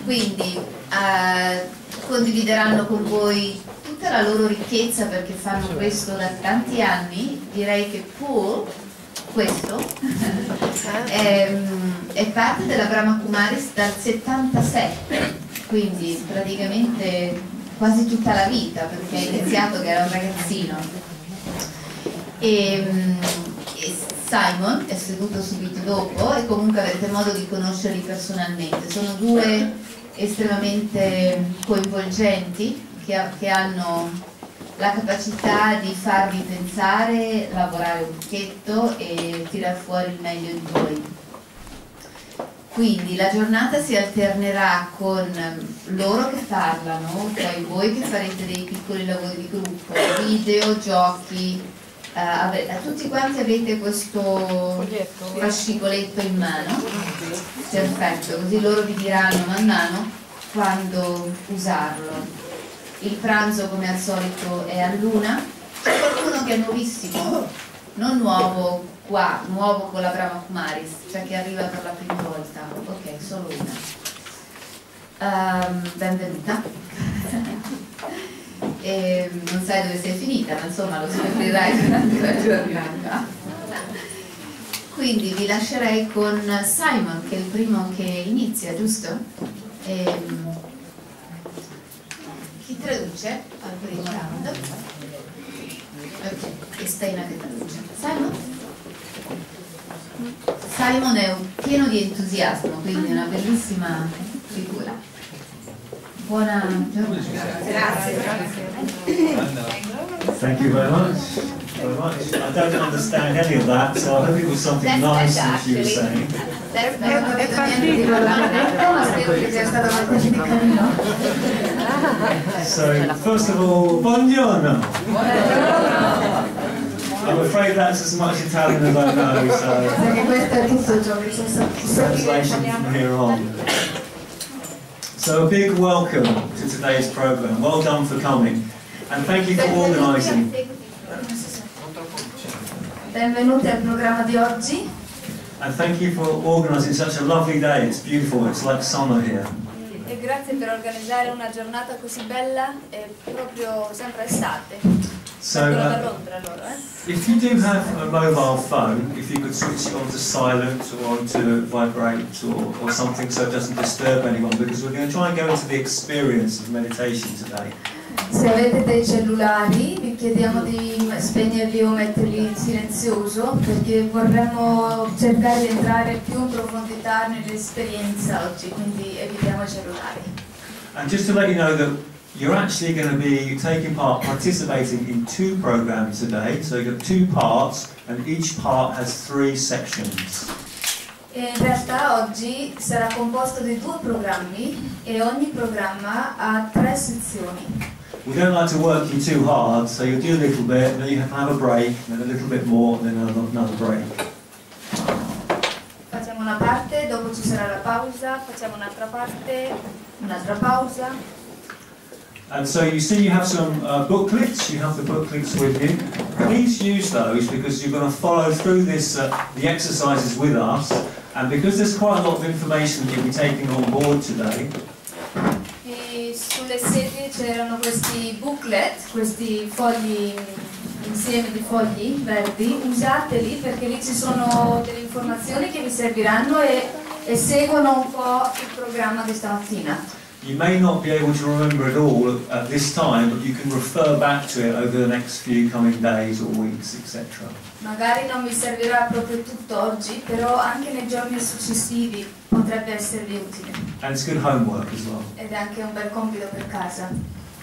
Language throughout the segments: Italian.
Quindi condivideranno con voi tutta la loro ricchezza, perché fanno questo da tanti anni. Direi che Paul, questo, è parte della Brahma Kumaris dal 77, quindi praticamente quasi tutta la vita, perché ha iniziato che era un ragazzino. E Simon è seduto subito dopo, e comunque avrete modo di conoscerli personalmente. Sono due estremamente coinvolgenti, che hanno la capacità di farvi pensare, lavorare un pochetto e tirar fuori il meglio di voi. Quindi la giornata si alternerà con loro che parlano, poi voi che farete dei piccoli lavori di gruppo, video, giochi. Tutti quanti avete questo fascicoletto in mano, perfetto, così loro vi diranno man mano quando usarlo. Il pranzo come al solito è a l'una. C'è qualcuno che è nuovissimo, non nuovo qua, nuovo con la Brahma Kumaris, cioè che arriva per la prima volta? Ok, solo una. Benvenuta. E non sai dove sei finita, ma insomma lo scoprirai durante la giornata. Quindi vi lascerei con Simon, che è il primo che inizia, giusto? Chi traduce al primo round? Ok, e Steina che traduce. Simon è pieno di entusiasmo, quindi è una bellissima figura. Buona giornata. Grazie. Thank you very much. I don't understand any of that, so I hope it was something nice that you were saying. So, first of all, buongiorno. I'm afraid that's as much Italian as I know, so translation from here on. So a big welcome to today's program. Well done for coming, and thank you for organising. Benvenuti al programma di oggi. And thank you for organising such a lovely day. It's beautiful. It's like summer here. E grazie per organizzare una giornata così bella, è proprio sempre estate. So, if you do have a mobile phone, if you could switch it on to silent or on to vibrate or something so it doesn't disturb anyone, because we're going to try and go into the experience of meditation today. Se avete dei cellulari vi chiediamo di spegnerli o metterli in silenzioso, perché vorremmo cercare di entrare più in profondità nell'esperienza oggi, quindi evitiamo i cellulari. And just to let you know that you're actually going to be taking part, participating in two programs today. So you've got two parts, and each part has 3 sections. E in realtà oggi sarà composto di 2 programmi e ogni programma ha 3 sezioni. We don't like to work you too hard, so you'll do a little bit, and then you have a break, and then a little bit more, and then another break. Facciamo una parte, dopo ci sarà la pausa, facciamo un'altra parte, un'altra pausa. And so you see you have some booklets, you have the booklets with you. Please use those, because you're going to follow through this, the exercises with us, and because there's quite a lot of information that you'll be taking on board today. E sulle sedie c'erano questi booklet, questi fogli, insieme di fogli verdi, usateli perché lì ci sono delle informazioni che vi serviranno e seguono un po' il programma di stamattina. You may not be able to remember it all at this time, but you can refer back to it over the next few coming days or weeks, etc. Magari non vi servirà proprio tutto oggi, però anche nei giorni successivi potrebbe esservi utile. And it's good homework as well. Ed è anche un bel compito per casa.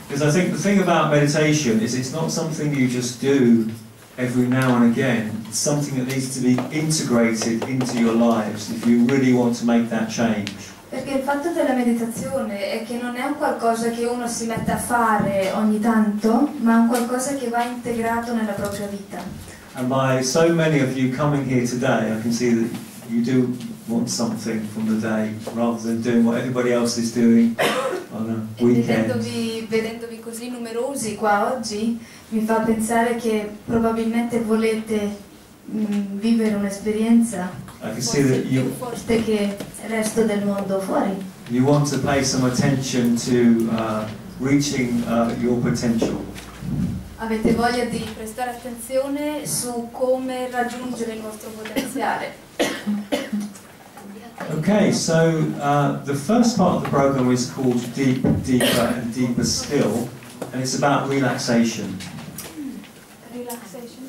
Because I think the thing about meditation is it's not something you just do every now and again. It's something that needs to be integrated into your lives if you really want to make that change. Perché il fatto della meditazione è che non è un qualcosa che uno si mette a fare ogni tanto, ma un qualcosa che va integrato nella propria vita. And by so many of you coming here today, I can see that you do want something from the day, rather than doing what everybody else is doing on a weekend. Vedendovi così numerosi qua oggi, mi fa pensare che probabilmente volete vivere un'esperienza più forte che il resto del mondo fuori. you want to pay some attention to reaching your potential. Avete voglia di prestare attenzione su come raggiungere il vostro potenziale. Okay, so the first part of the program is called Deep, Deeper and Deeper Still, and it's about relaxation. Relaxation.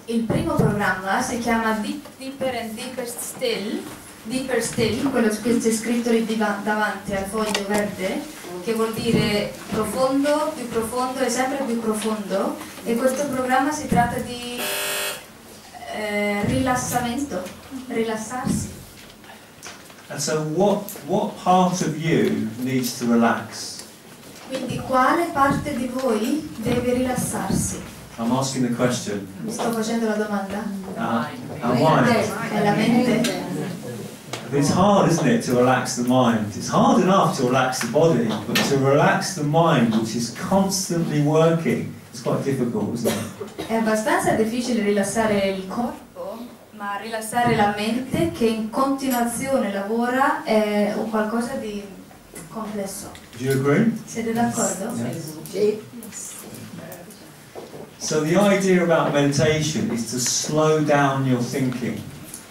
Il primo programma si chiama Deep, Deeper and Deeper Still, Deeper Still, quello che c'è scritto lì davanti al foglio verde, che vuol dire profondo e sempre più profondo, e questo programma si tratta di rilassamento, rilassarsi. And so what part of you needs to relax? Quindi quale parte di voi deve rilassarsi? I'm asking the question. Mi sto facendo la domanda. Our mind. È la mente? It's hard, isn't it, to relax the mind? It's hard enough to relax the body, but to relax the mind, which is constantly working, it's quite difficult, isn't it? È abbastanza difficile rilassare il corpo, ma rilassare la mente che in continuazione lavora è un qualcosa di complesso. Do you agree? Siete d'accordo? Yes. So the idea about meditation is to slow down your thinking.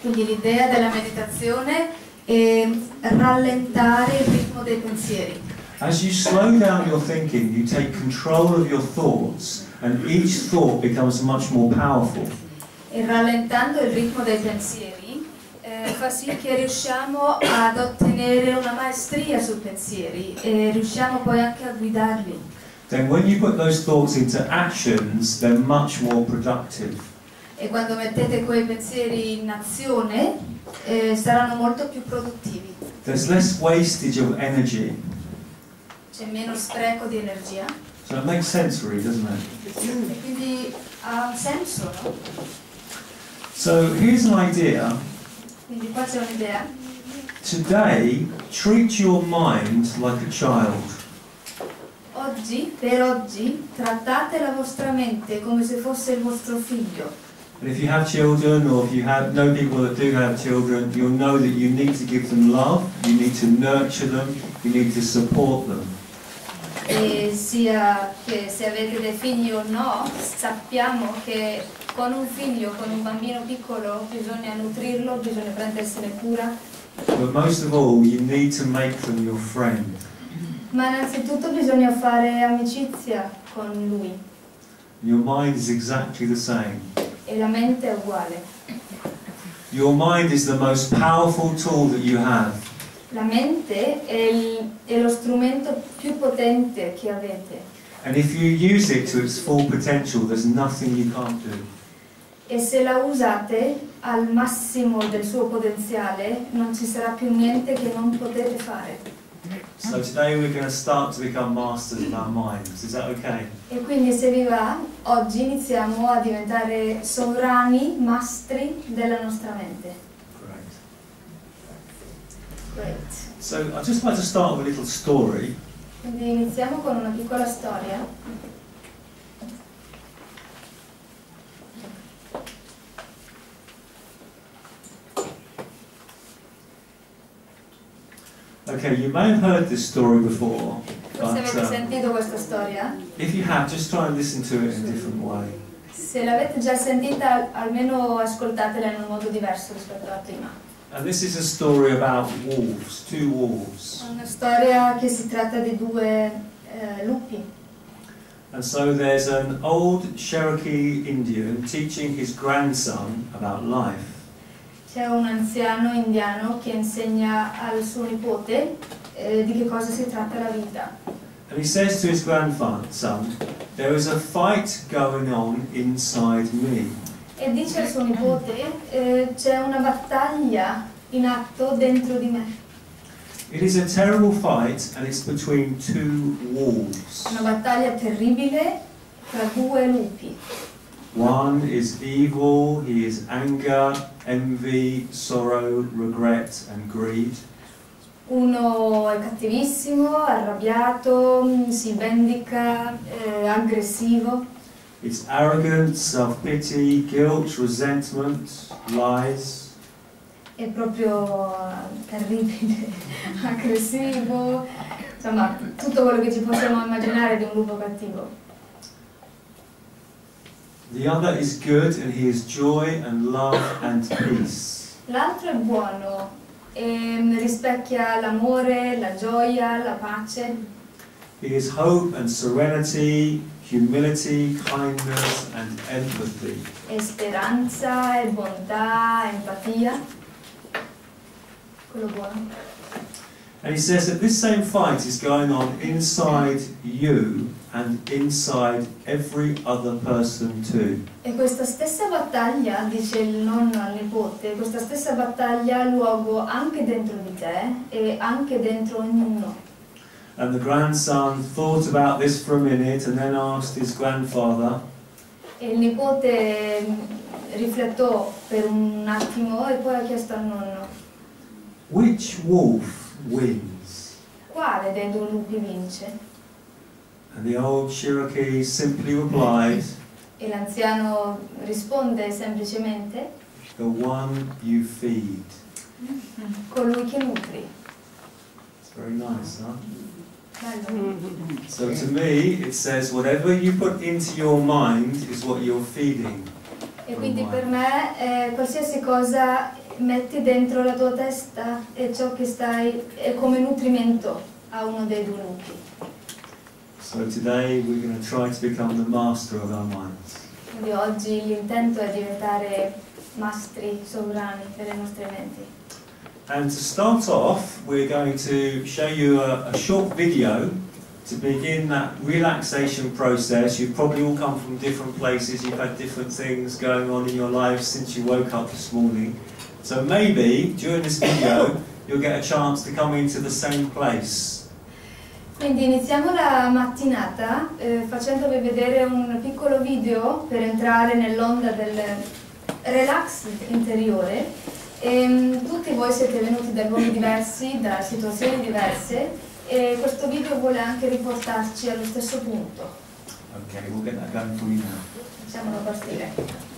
Quindi l'idea della meditazione è rallentare il ritmo dei pensieri. As you slow down your thinking, you take control of your thoughts, and each thought becomes much more powerful. E rallentando il ritmo dei pensieri fa sì che riusciamo ad ottenere una maestria sui pensieri e riusciamo poi anche a guidarli. Then when you put those thoughts into actions, they're much more productive. E quando mettete quei pensieri in azione saranno molto più produttivi. There's less wastage of energy. C'è meno spreco di energia. So it makes sense really, doesn't it? E quindi ha un senso, no? So here's an idea. Quindi qua c'è un'idea. Today, treat your mind like a child. Per oggi, trattate la vostra mente come se fosse il vostro figlio. And if you have children, or if you know people that do have children, you'll know that you need to give them love, you need to nurture them, you need to support them. E sia che se avete dei figli o no, sappiamo che con un figlio, con un bambino piccolo, bisogna nutrirlo, bisogna prendersene cura. But most of all, you need to make them your friend. Ma innanzitutto bisogna fare amicizia con lui. Your mind is exactly the same. E la mente è uguale. Your mind is the most powerful tool that you have. La mente è lo strumento più potente che avete. And if you use it to its full potential, there's nothing you can't do. E se la usate al massimo del suo potenziale, non ci sarà più niente che non potete fare. So today we're going to start to become masters of our minds. Is that okay? E quindi se vi va, oggi iniziamo a diventare sovrani, mastri della nostra mente. Great. So I'd just like to start with a little story. Quindi iniziamo con una piccola storia. Okay, you may have heard this story before, Forse but avete sentito questa storia? if you have, just try and listen to it in a different way. Se l'avete già sentita, almeno ascoltatela in un modo diverso rispetto alla prima. And this is a story about wolves, two wolves. È una storia che si tratta di due lupi. And so there's an old Cherokee Indian teaching his grandson about life. C'è un anziano indiano che insegna al suo nipote di che cosa si tratta la vita. And he says to his grandson, there is a fight going on inside me. E dice al suo nipote, c'è una battaglia in atto dentro di me. It is a terrible fight and it's between two wolves. Una battaglia terribile tra due lupi. One is evil, he is anger, envy, sorrow, regret and greed. Uno è cattivissimo, arrabbiato, si vendica, aggressivo. It's arrogance, self-pity, guilt, resentment, lies. è proprio terribile, aggressivo, insomma tutto quello che ci possiamo immaginare di un lupo cattivo. The other is good and he is joy and love and peace. L'altro è buono e rispecchia l'amore, la gioia, la pace. He is hope and serenity, humility, kindness and empathy. È speranza, è bontà, empatia. Quello buono. And he says that this same fight is going on inside you and inside every other person too. E questa stessa battaglia, dice il nonno al nipote, questa stessa battaglia ha luogo anche dentro di te e anche dentro ognuno. And the grandson thought about this for a minute and then asked his grandfather, E il nipote riflettò per un attimo e poi ha chiesto al nonno: which wolf wins? quale dei due lupi vince? And the old Cherokee simply replied, E l'anziano risponde semplicemente: the one you feed. colui che nutri. It's very nice, huh? Bello. So to me, it says whatever you put into your mind is what you're feeding. E quindi per me qualsiasi cosa metti dentro la tua testa è ciò che stai, è come nutrimento a uno dei due lupi. So today we're going to try to become the master of our minds. Quindi oggi l'intento è diventare mastri sovrani delle nostre menti. And to start off, we're going to show you a short video to begin that relaxation process. You've probably all come from different places, you've had different things going on in your lives since you woke up this morning. So maybe during this video you'll get a chance to come into the same place. Quindi iniziamo la mattinata facendovi vedere un piccolo video per entrare nell'onda del relax interiore. E tutti voi siete venuti da luoghi diversi, da situazioni diverse e questo video vuole anche riportarci allo stesso punto. Okay, we'll get that going for you now. Facciamolo partire.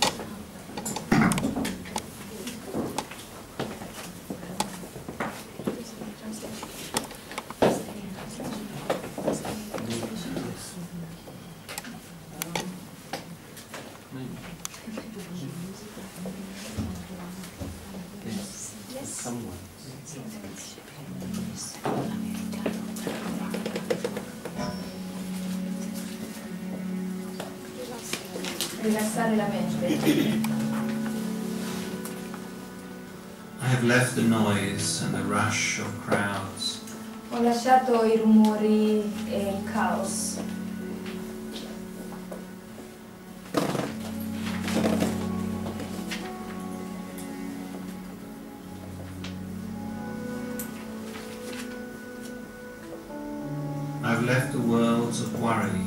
Rilassare la mente. I have left the noise and the rush of crowds. Ho lasciato i rumori e il caos. I've left the worlds of worry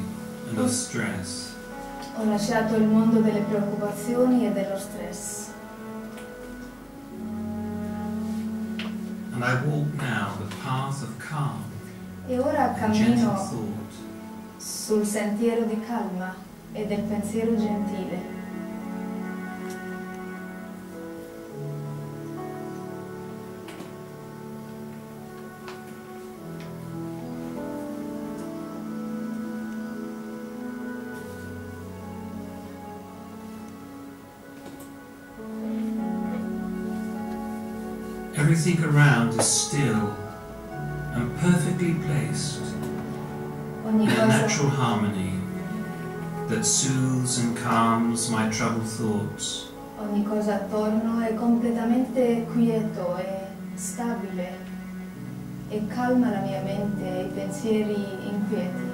and of stress. Ho lasciato il mondo delle preoccupazioni e dello stress. And I walk now the path of calm E ora and gentle cammino thought. sul sentiero di calma e del pensiero gentile. Everything around is still and perfectly placed Ogni in a cosa, natural harmony that soothes and calms my troubled thoughts. ogni cosa attorno è completamente quieto e stabile e calma la mia mente e i pensieri inquieti.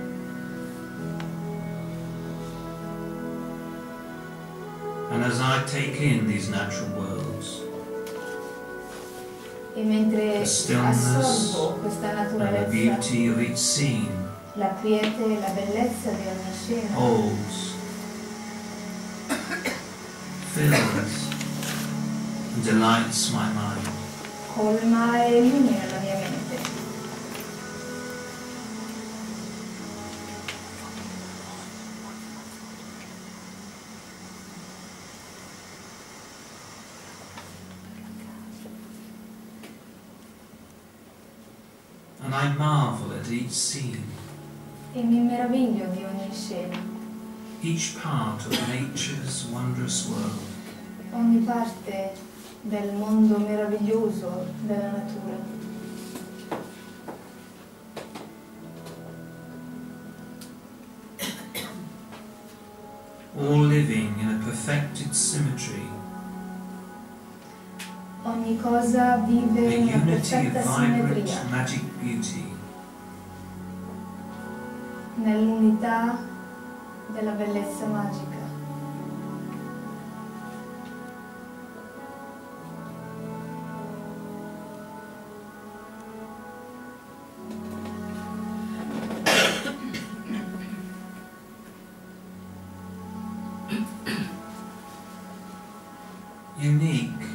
And as I take in these natural worlds, E mentre the stillness assorbo questa and the naturalezza, beauty of each scene la quiete e la bellezza di ogni scena, holds, fills, and delights my mind. colma e illumina la mia mente. I marvel at each scene, e mi meraviglio di ogni scena, each part of nature's wondrous world. ogni parte del mondo meraviglioso della natura. All living in a perfected symmetry, Ogni cosa a vive in una unity of perfetta vibrant simmetria, magic beauty, nell'unità della bellezza magica. unique,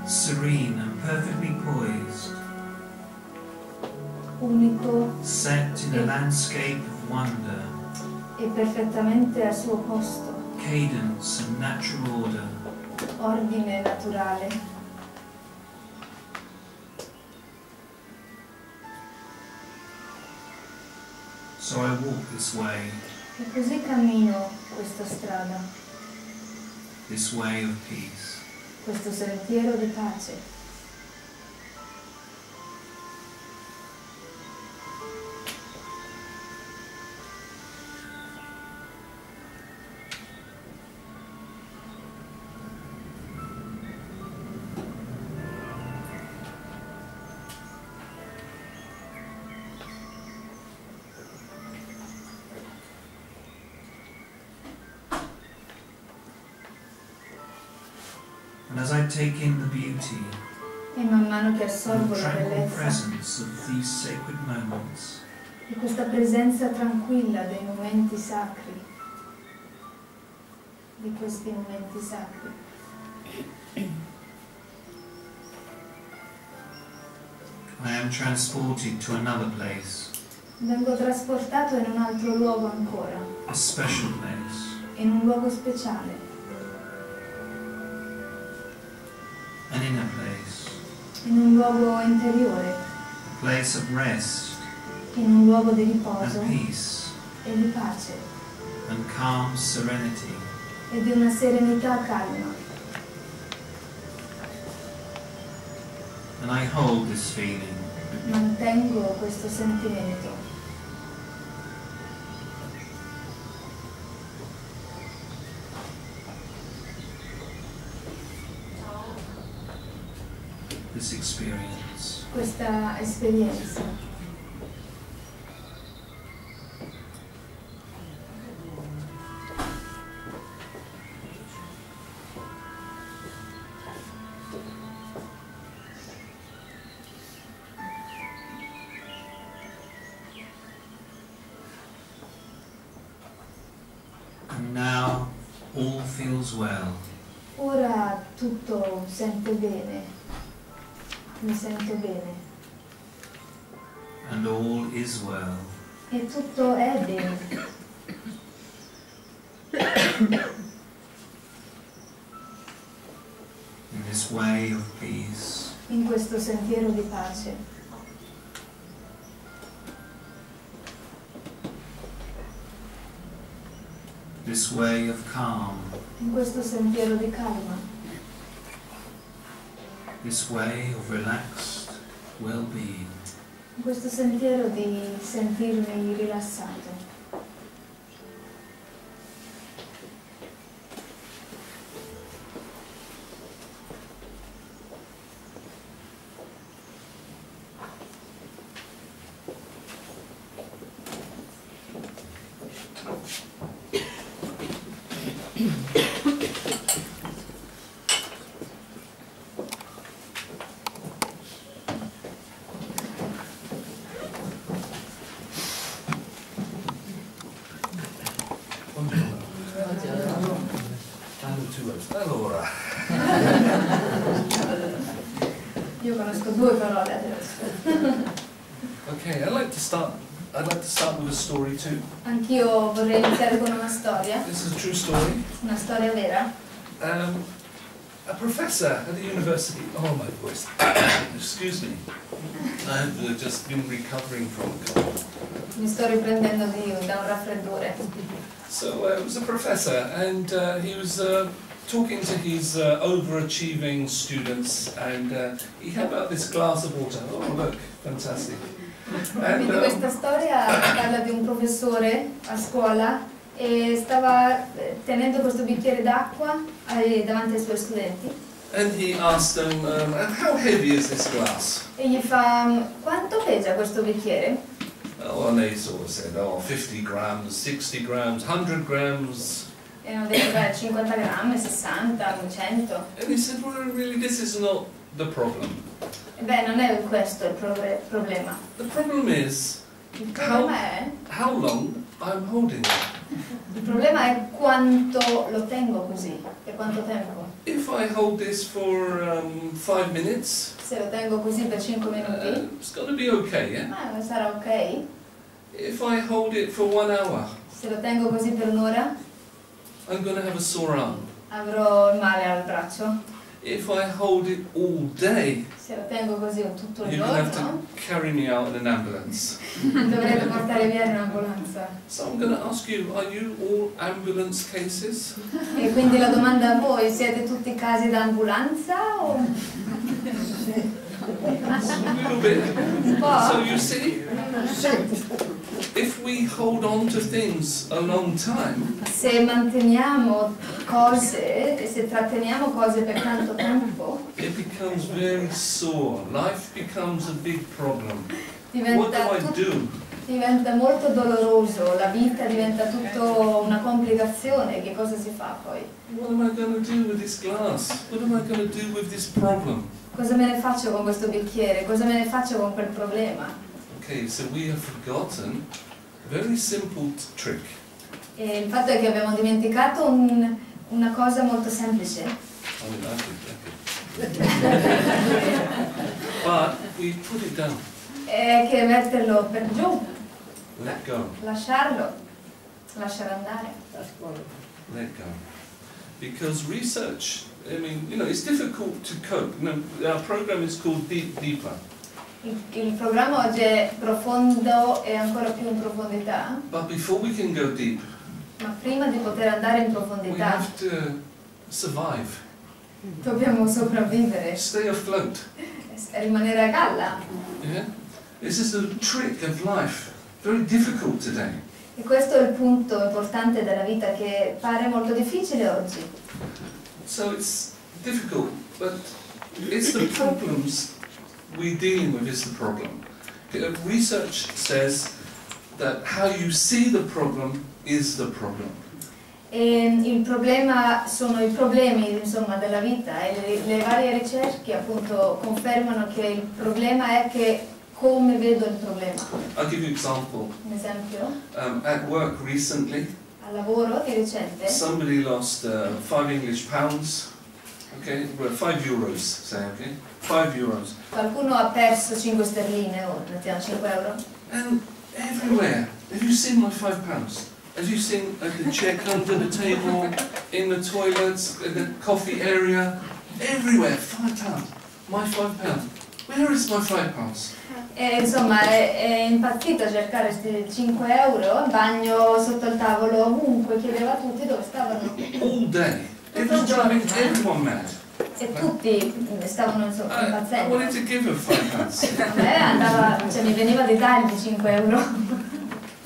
serene and perfectly poised, Unico set in a landscape of wonder, e perfettamente al suo posto, cadence and natural order. ordine naturale. So I walk this way, E così cammino questa strada, this way of peace. questo sentiero di pace. And as I take in the beauty E man mano che and assorbo the la tranquil bellezza presence of these sacred moments, di questa presenza tranquilla dei momenti sacri, di questi momenti sacri, I am transported to another place, vengo trasportato in un altro luogo ancora, a special place, in un luogo speciale, an inner place, in un luogo interiore, a place of rest in un luogo di riposo and peace e di pace and calm serenity. e di una serenità calma. And I hold this feeling, Mantengo questo sentimento, this experience. questa esperienza. And now all feels well. Ora tutto sente bene, mi sento bene And all is well. e tutto è bene. In this way of peace, In questo sentiero di pace, this way of calm, in questo sentiero di calma, this way of relaxed well-being. in questo sentiero di sentirmi rilassato. Allora, Io conosco due parole adesso. okay, I'd like to start with a story too. Anch'io vorrei iniziare con una storia This is a true story. vera. a professor at the university. Oh, my voice. Excuse me. I've just been recovering from a cold. Mi sto riprendendo da un raffreddore. So it was a professor, and he was talking to his overachieving students, and he had about this glass of water. Oh, look, fantastic. And, Quindi questa storia parla di un professore a scuola e stava tenendo questo bicchiere d'acqua davanti ai suoi studenti. and he asked them, how heavy is this glass? E gli fa, quanto pesa questo bicchiere? Oh, and they sort of said, oh, 50 grams, 60 grams, 100 grams. E hanno detto, beh, 50 grammi, 60, 100. And he said, well, really, this is not the problem. E beh, non è questo il problema. The problem is Il problema è... how long I'm holding it. Il problema è quanto lo tengo così, per quanto tempo. If I hold this for 5 minutes, Se lo tengo così per 5 minuti, it's going to be okay, yeah? sarà ok. If I hold it for 1 hour, Se lo tengo così per un'ora, I'm going to have a sore arm. avrò il male al braccio. If I hold it all day, Se lo tengo così tutto il you're going to have giorno, to carry me out in an ambulance. dovrete portare via in un'ambulanza. So I'm going to ask you, are you all ambulance cases? E quindi la domanda a voi, siete tutti casi da ambulanza o... A little bit. Un po'? So you see, if we hold on to things a long time, Se manteniamo cose, se tratteniamo cose per tanto tempo, it becomes very sore. Life becomes a big problem. What diventa, do I do? diventa molto doloroso, la vita diventa tutto una complicazione. Che cosa si fa poi? What am I going to do with this glass? What am I going to do with this problem? Cosa me ne faccio con questo bicchiere? Cosa me ne faccio con quel problema? Okay, so we have forgotten a very simple trick. E il fatto è che abbiamo dimenticato una cosa molto semplice. I mean, I could. But we put it down. È che metterlo per giù, Let go. lasciarlo, lasciare andare. Let go. Because research, I mean, you know, it's difficult to cope. You know, our program is called Deeper. Il programma oggi è profondo e ancora più in profondità, But before we can go deep, ma prima di poter andare in we profondità have to survive, dobbiamo sopravvivere, stay afloat. rimanere a galla. Yeah? This is the trick of life. Very difficult today. E questo è il punto importante della vita che pare molto difficile oggi. So it's difficult, but it's the problems we're dealing with is the problem. Research says that how you see the problem is the problem. E il problema sono i problemi, insomma, della vita e le varie ricerche appunto confermano che il problema è che come vedo il problema. I'll give you an example. Un esempio, At work recently, al lavoro di recente somebody lost 5 English pounds. Okay, well, 5 euros, say, okay? 5 euros. qualcuno ha perso 5 sterline o mettiamo 5 euro. And everywhere, have you seen my 5 pounds? Have you seen at the check under the table, in the toilets, in the coffee area? Everywhere, 5 pounds. My 5 pounds. Where is my 5 pounds? E insomma è impazzito a cercare questi 5 euro, in bagno, sotto il tavolo, ovunque, chiedeva a tutti dove stavano. All day. It was driving everyone mad. E tutti stavano insomma I impazzendo. wanted to give her 5 pounds. A me andava, cioè mi veniva di dargli 5 euro.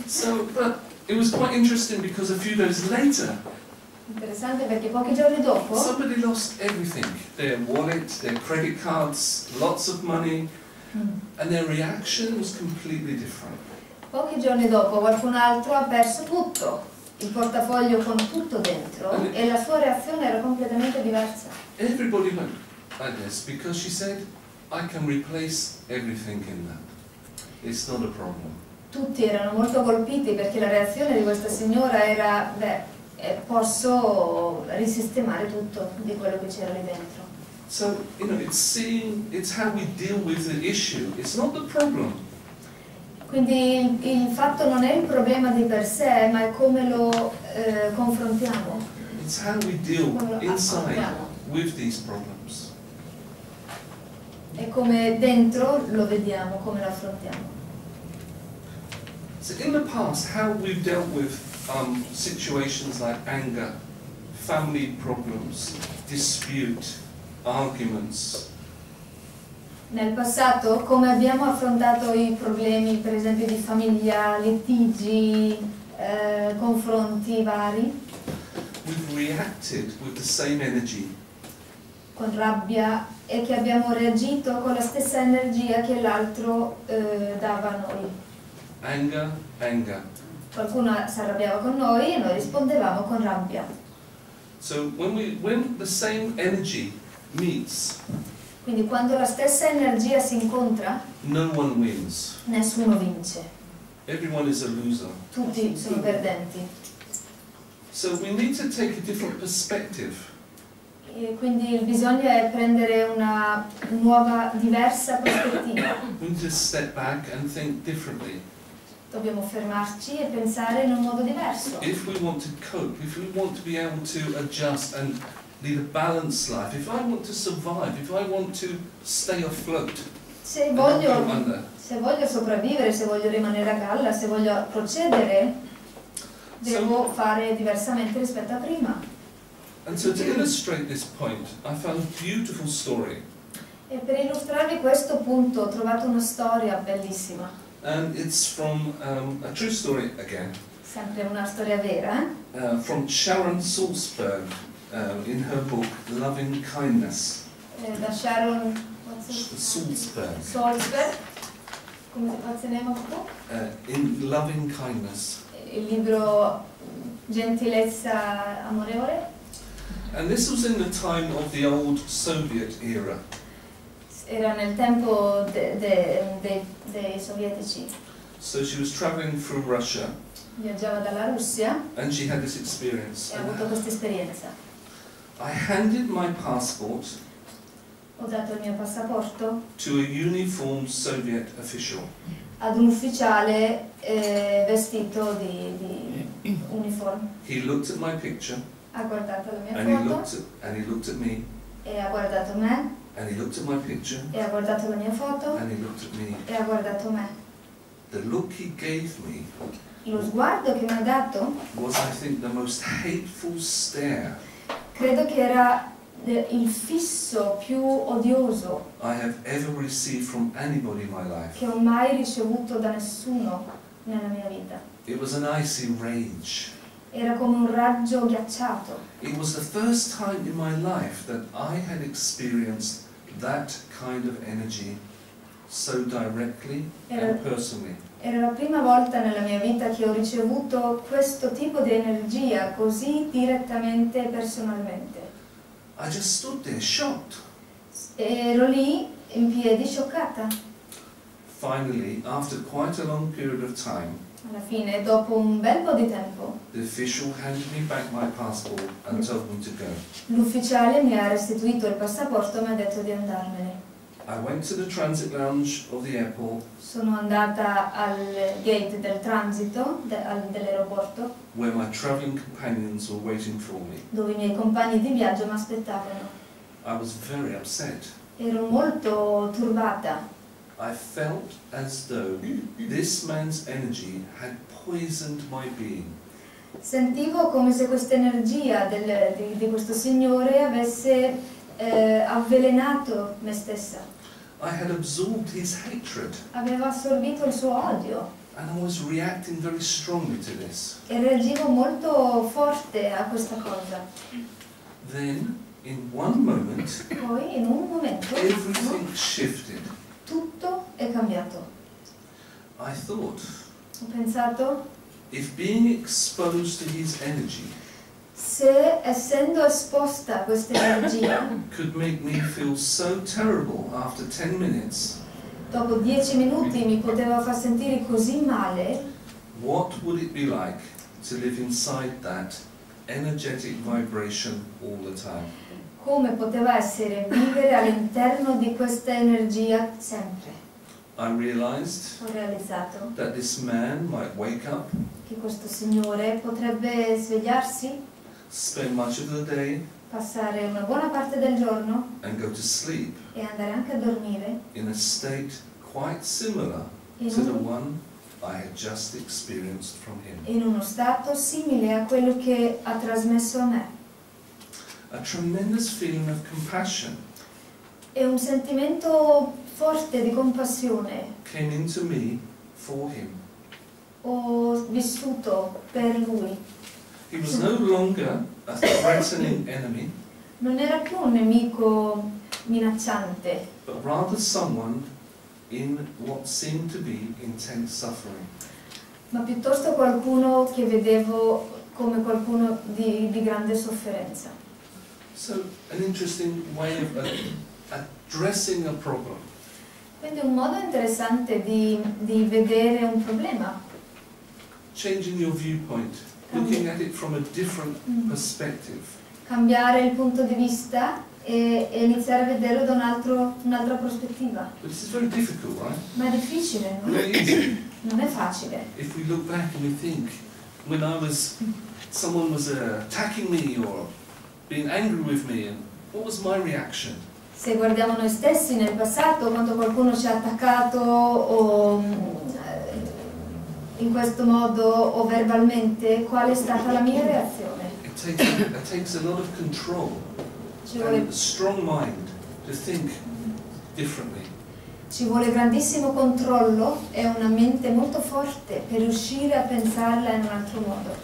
So, but it was quite interesting because a few days later, Interessante perché pochi giorni dopo somebody lost everything. Their wallet, their credit cards, lots of money, and their reaction was completely different. Pochi giorni dopo qualcun altro ha perso tutto, il portafoglio con tutto dentro, e la sua reazione era completamente diversa. Everybody went like this because she said, I can replace everything in that. It's not a problem. Tutti erano molto colpiti perché la reazione di questa signora era, beh, posso risistemare tutto di quello che c'era lì dentro. So, you know, it's how we deal with the issue. It's not the problem. Quindi il fatto non è il problema di per sé, ma è come lo confrontiamo. It's how we deal Come lo inside affrontiamo. with these problems. E come dentro lo vediamo, come lo affrontiamo. So in the past, how we've dealt with situations like anger, family problems, dispute, arguments. Nel passato, come abbiamo affrontato i problemi, per esempio, di famiglia, litigi, confronti vari, We've reacted with the same energy. con rabbia, e che abbiamo reagito con la stessa energia che l'altro dava a noi. Anger, anger. Qualcuno si arrabbiava con noi e noi rispondevamo con rabbia. So when the same energy meets, Quindi quando la stessa energia si incontra, no one wins. nessuno vince, Everyone is a loser. tutti sono perdenti. So we need to take a different perspective. E quindi il bisogno è prendere una nuova, diversa prospettiva. We need to step back and think differently. Dobbiamo fermarci e pensare in un modo diverso. If we want to cope, if we want to be able to adjust and lead a balanced life, if I want to survive, if I want to stay afloat Se and not go voglio, under, se voglio sopravvivere, se voglio rimanere a galla, se voglio procedere, devo fare diversamente rispetto a prima. and so to illustrate this point, I found a beautiful story. E per illustrarvi questo punto ho trovato una storia bellissima, And it's from a true story again, sempre una storia vera, from Sharon Salzberg in her book Loving Kindness. da Sharon Salzberg. Salzberg, what's the name of the book? In Loving Kindness. Il libro Gentilezza amorevole. And this was in the time of the old Soviet era. Era nel tempo dei sovietici. So she was traveling through Russia Viaggiava dalla Russia and she had this experience. e ha avuto questa esperienza. I handed my passport Ho dato il mio passaporto to a uniformed Soviet official. ad un ufficiale vestito di uniforme. He looked at my picture Ha guardato la and mia he foto looked at me e ha guardato me and he looked at my picture e ha guardato la mia foto and he looked at me. e ha guardato me. The look he gave me Lo sguardo che mi ha dato was, I think, the most hateful stare credo che era il fisso più odioso I have ever received from anybody in my life. che ho mai ricevuto da nessuno nella mia vita. It was an icy rage. Era come un raggio ghiacciato. It was the first time in my life that I had experienced that kind of energy so directly and personally. Era la prima volta nella mia vita che ho ricevuto questo tipo di energia così direttamente e personalmente. I just stood there shocked. Ero lì in piedi scioccata. Finally, after quite a long period of time, Alla fine, dopo un bel po' di tempo, the official handed me back my passport and told me to go. l'ufficiale mi ha restituito il passaporto e mi ha detto di andarmene. I went to the transit lounge of the airport Sono andata al gate del transito dell'aeroporto, where my travelling companions were waiting for me. dove i miei compagni di viaggio mi aspettavano. I was very upset. Ero molto turbata. I felt as though this man's energy had poisoned my being. Sentivo come se questa energia di questo signore avesse avvelenato me stessa. I had absorbed his hatred Aveva assorbito il suo odio and I was reacting very strongly to this. e reagivo molto forte a questa cosa. Then, in one moment, Poi, in un momento, everything shifted. tutto è cambiato. I thought, Ho pensato, if being exposed to his energy se essendo esposta a questa energia, could make me feel so terrible after 10 minutes, dopo 10 minuti mi poteva far sentire così male, what would it be like to live inside that energetic vibration all the time? come poteva essere vivere all'interno di questa energia sempre. I realized Ho realizzato that this man might wake up, che questo signore potrebbe svegliarsi, spend much of the day passare una buona parte del giorno and go to sleep e andare anche a dormire in a state quite similar to the one I had just experienced from him. in uno stato simile a quello che ha trasmesso a me. A tremendous feeling of compassion E un sentimento forte di compassione came into me for him. ho vissuto per lui. He was no longer a threatening enemy, Non era più un nemico minacciante, but rather someone in what seemed to be intense suffering. ma piuttosto qualcuno che vedevo come qualcuno di grande sofferenza. So, an interesting way of addressing a problem. Quindi un modo interessante di vedere un problema, Changing your viewpoint, looking at it from a different perspective. cambiare il punto di vista e iniziare a vederlo da un'altra prospettiva. But this is very difficult, right? Ma è difficile, no? Very easy. Non è facile. If we look back and we think, when someone was attacking me or being angry with me, and what was my reaction? Se guardiamo noi stessi nel passato, quando qualcuno ci ha attaccato o in questo modo o verbalmente, qual è stata la mia reazione? It takes a lot of control Ci vuole, and a strong mind to think differently. ci vuole grandissimo controllo e una mente molto forte per riuscire a pensarla in un altro modo.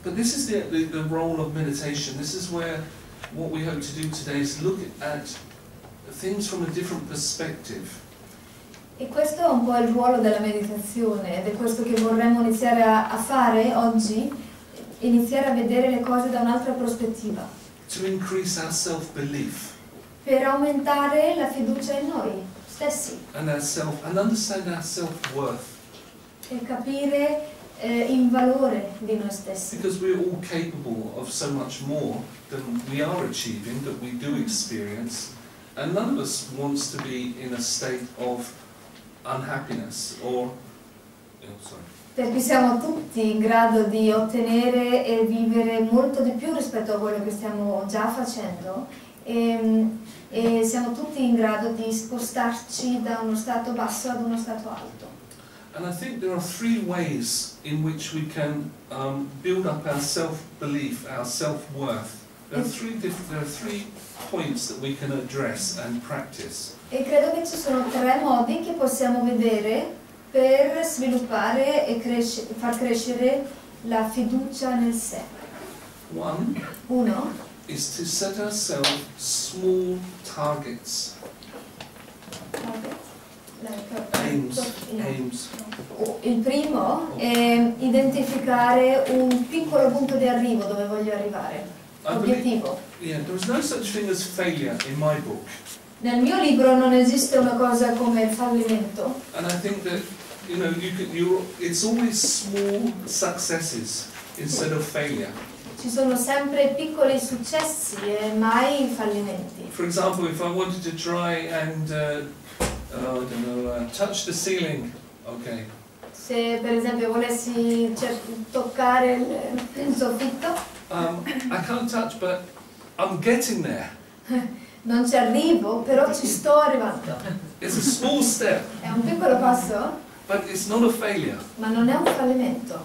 But this is the role of meditation. This is where what we hope to do today is look at things from a different perspective. E questo è un po' il ruolo della meditazione ed è questo che vorremmo iniziare a fare oggi, iniziare a vedere le cose da un'altra prospettiva. To increase our self-belief Per aumentare la fiducia in noi stessi and understand our self-worth. e capire il valore di noi stessi. Because we're all capable of so much more than we are achieving, that we do experience, and none of us wants to be in a state of unhappiness or Perché siamo tutti in grado di ottenere e vivere molto di più rispetto a quello che stiamo già facendo e siamo tutti in grado di spostarci da uno stato basso ad uno stato alto. And I think there are three ways in which we can build up our self-belief, our self-worth. There are three points that we can address and practice. E credo che ci sono tre modi che possiamo vedere per sviluppare e far crescere la fiducia nel sé. Uno is to set ourselves small targets. Aims. Il primo è identificare un piccolo punto di arrivo dove voglio arrivare, obiettivo. Yeah, there is no such thing as failure in my book. Nel mio libro non esiste una cosa come il fallimento. And I think that it's always small successes instead of failure. Ci sono sempre piccoli successi e mai fallimenti. For example, if I wanted to try and touch the ceiling, okay. Se per esempio volessi toccare il soffitto, I can't touch, but I'm getting there. non ci arrivo, però ci sto arrivando. It's a small step, È un piccolo passo, but it's not a failure. ma non è un fallimento.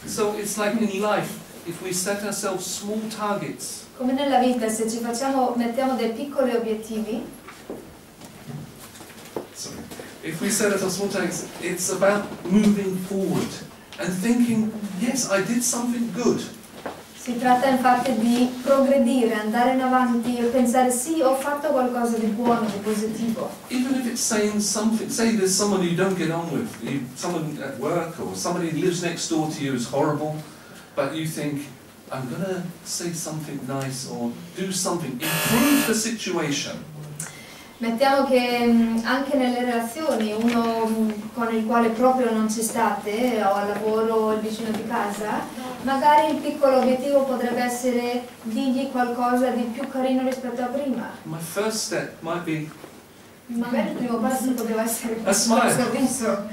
So it's like in life, if we set ourselves small targets, Come nella vita, se ci mettiamo dei piccoli obiettivi, if we set ourselves small targets, it's about moving forward and thinking, yes, I did something good. si tratta infatti di progredire, andare in avanti e pensare sì, ho fatto qualcosa di buono, di positivo. Even if it's saying something, say there's someone you don't get on with, someone at work or somebody who lives next door to you is horrible, but you think, I'm going to say something nice or do something, improve the situation. Mettiamo che anche nelle relazioni, uno con il quale proprio non ci state, o al lavoro o il vicino di casa, magari il piccolo obiettivo potrebbe essere dirgli qualcosa di più carino rispetto a prima. My first step might be, Magari il primo passo poteva essere A smile. un sorriso.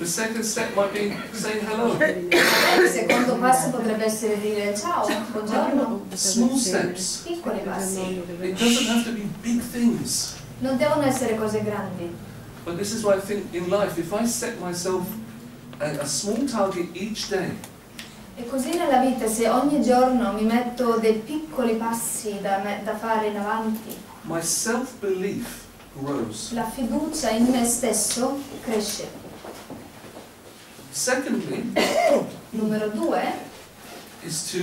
The second step might be saying hello. Il secondo passo potrebbe essere dire ciao, buongiorno. Small steps. Piccoli passi. It doesn't have to be big things. Non devono essere cose grandi. But this is why I think in life, if I set myself a small target each day, E così nella vita, se ogni giorno mi metto dei piccoli passi da fare in avanti, my self-belief grows. la fiducia in me stesso cresce. Secondly, Numero 2 is to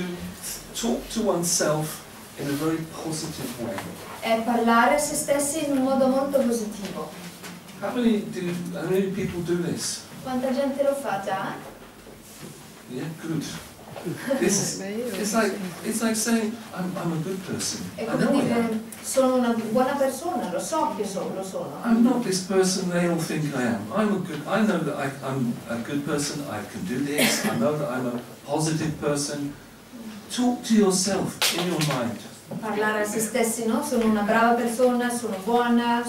talk to oneself in a very positive way. è parlare a se stessi in un modo molto positivo. How many people do this? Quanta gente lo fa già? Yeah, good. It's like saying, I'm a good person. È I come know I am. dire sono una buona persona, lo so che lo sono. I'm not this person they all think I am. I know that I'm a good person, I can do this, I know that I'm a positive person. Talk to yourself in your mind. Parlare a se stessi, no? Sono una brava persona, sono buona,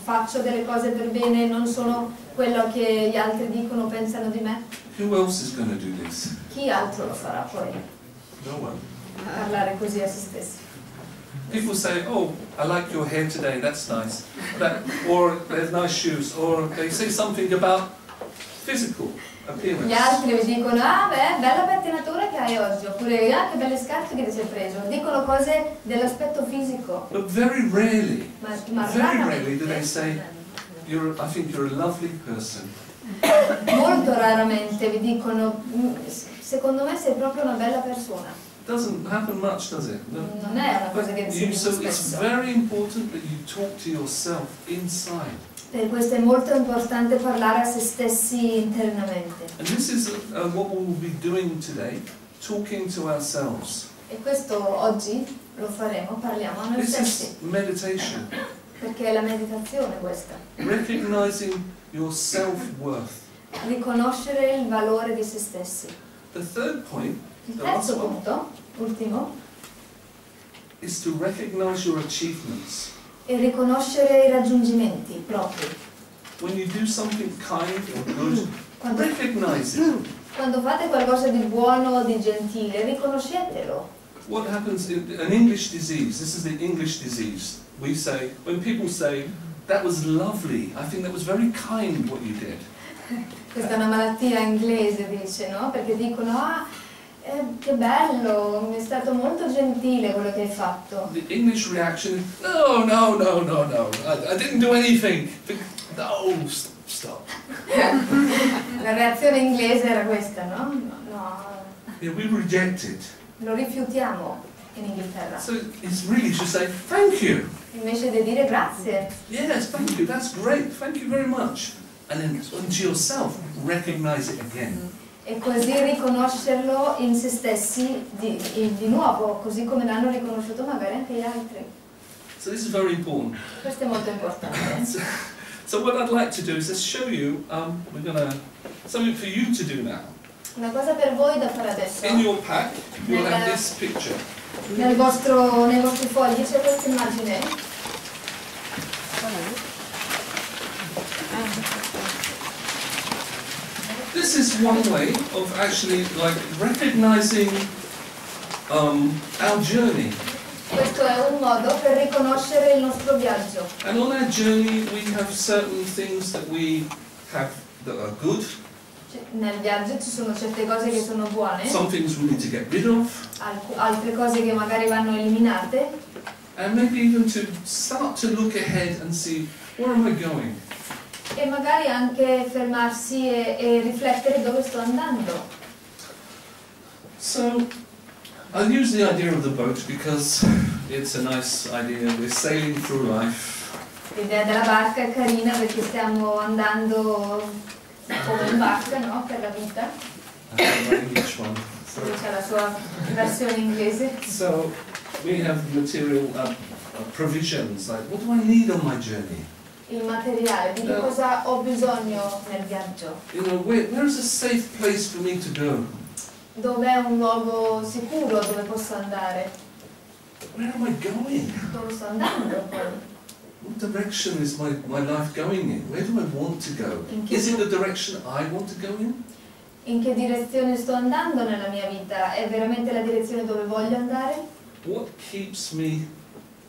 faccio delle cose per bene, non sono quello che gli altri dicono o pensano di me. Who else is going to do this? Chi altro lo farà poi? No one. Parlare così a se stessi. People say, oh, I like your hair today, that's nice. Or there's nice shoes. Or they say something about physical appearance. Gli altri vi dicono, ah beh, bella pettinatura che hai oggi, oppure ah che belle scarpe che ti sei preso. Dicono cose dell'aspetto fisico. But very rarely Ma do they say, I think you're a lovely person. molto raramente vi dicono, secondo me sei proprio una bella persona. Doesn't happen much, does it? No. Non è una cosa che si So dice it's spesso. very important that you talk to yourself inside. Per questo è molto importante parlare a se stessi internamente. And this is what we will be doing today, talking to ourselves. E questo oggi lo faremo, parliamo a noi This stessi, is meditation, perché è la meditazione questa. recognizing your self-worth. Riconoscere il valore di se stessi. The third point, Il the last terzo one, punto, ultimo, is to recognize your achievements. è riconoscere i raggiungimenti propri. When you do something kind or good, Quando, recognize it. quando fate qualcosa di buono o di gentile, riconoscetelo. What happens in an English disease, this is the English disease, we say, when people say, that was lovely, I think that was very kind what you did. Questa è una malattia inglese, dice, no? Perché dicono, ah, che bello, mi è stato molto gentile quello che hai fatto. The English reaction is, no, I didn't do anything. No, stop. La reazione inglese era questa, no? No, Yeah, we reject it. lo rifiutiamo in Inghilterra. So it's really to say, thank you. Invece di dire grazie, Yes, thank you, that's great, thank you very much. And then unto yourself, recognize it again. e così riconoscerlo in se stessi di nuovo, così come l'hanno riconosciuto magari anche gli altri. So this is very important. Questo è molto importante. So what I'd like to do is just show you, something for you to do now. Una cosa per voi da fare adesso. In your pack, you'll have this picture. Nei vostri fogli c'è questa immagine. This is one way of actually like recognizing our journey. Questo è un modo per riconoscere il nostro viaggio. And on our journey we have certain things that we have that are good, Nel viaggio ci sono certe cose che sono buone, some things we need to get rid of, altre cose che magari vanno eliminate, and maybe even to start to look ahead and see, where am I going? e magari anche fermarsi e riflettere dove sto andando. So I'll use the idea of the boat because it's a nice idea. We're sailing through life. L'idea della barca è carina perché stiamo andando come in barca, no? Per la vita. I have my English one. Lui c'ha la sua versione inglese. So we have material provisions, like what do I need on my journey? Il materiale, di che cosa ho bisogno nel viaggio? You know, where is a safe place for me to go? Dov'è un luogo sicuro dove posso andare? Where am I going? Dove sto andando poi? what direction is my life going in? Where do I want to go? Is it the direction I want to go in? In che direzione sto andando nella mia vita? È veramente la direzione dove voglio andare? What keeps me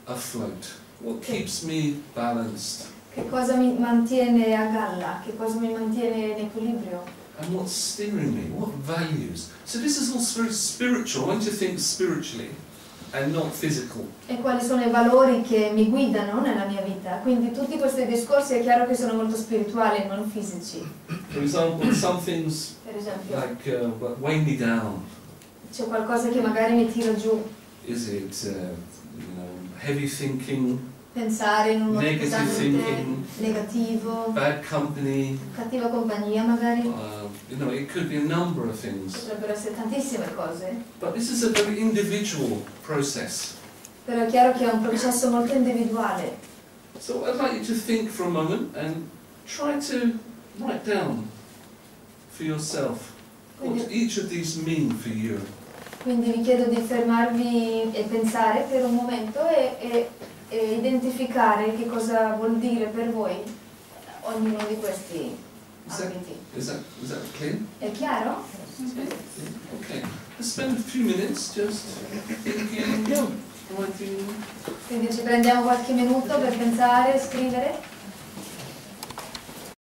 afloat? What keeps me balanced? Che cosa mi mantiene a galla? Che cosa mi mantiene in equilibrio? And what's steering me? What values? So this is all very spiritual. I want you to think spiritually and not physical. E quali sono i valori che mi guidano nella mia vita? Quindi tutti questi discorsi è chiaro che sono molto spirituali e non fisici. For example, some things Per esempio, like weigh me down. c'è qualcosa che magari mi tira giù. Is it heavy thinking, Pensare in un modo negative pesante, thinking, negativo, bad company? cattiva compagnia magari. It could be a number of things. Potrebbero essere tantissime cose. But this is a very individual process. Però è chiaro che è un processo molto individuale. So I'd like you to think for a moment and try to write down for yourself what each of these mean for you. Quindi vi chiedo di fermarvi e pensare per un momento e identificare che cosa vuol dire per voi ognuno di questi ambiti. Is that clear? È chiaro? Okay. Let's spend a few minutes just thinking, writing. Quindi ci prendiamo qualche minuto per pensare, scrivere.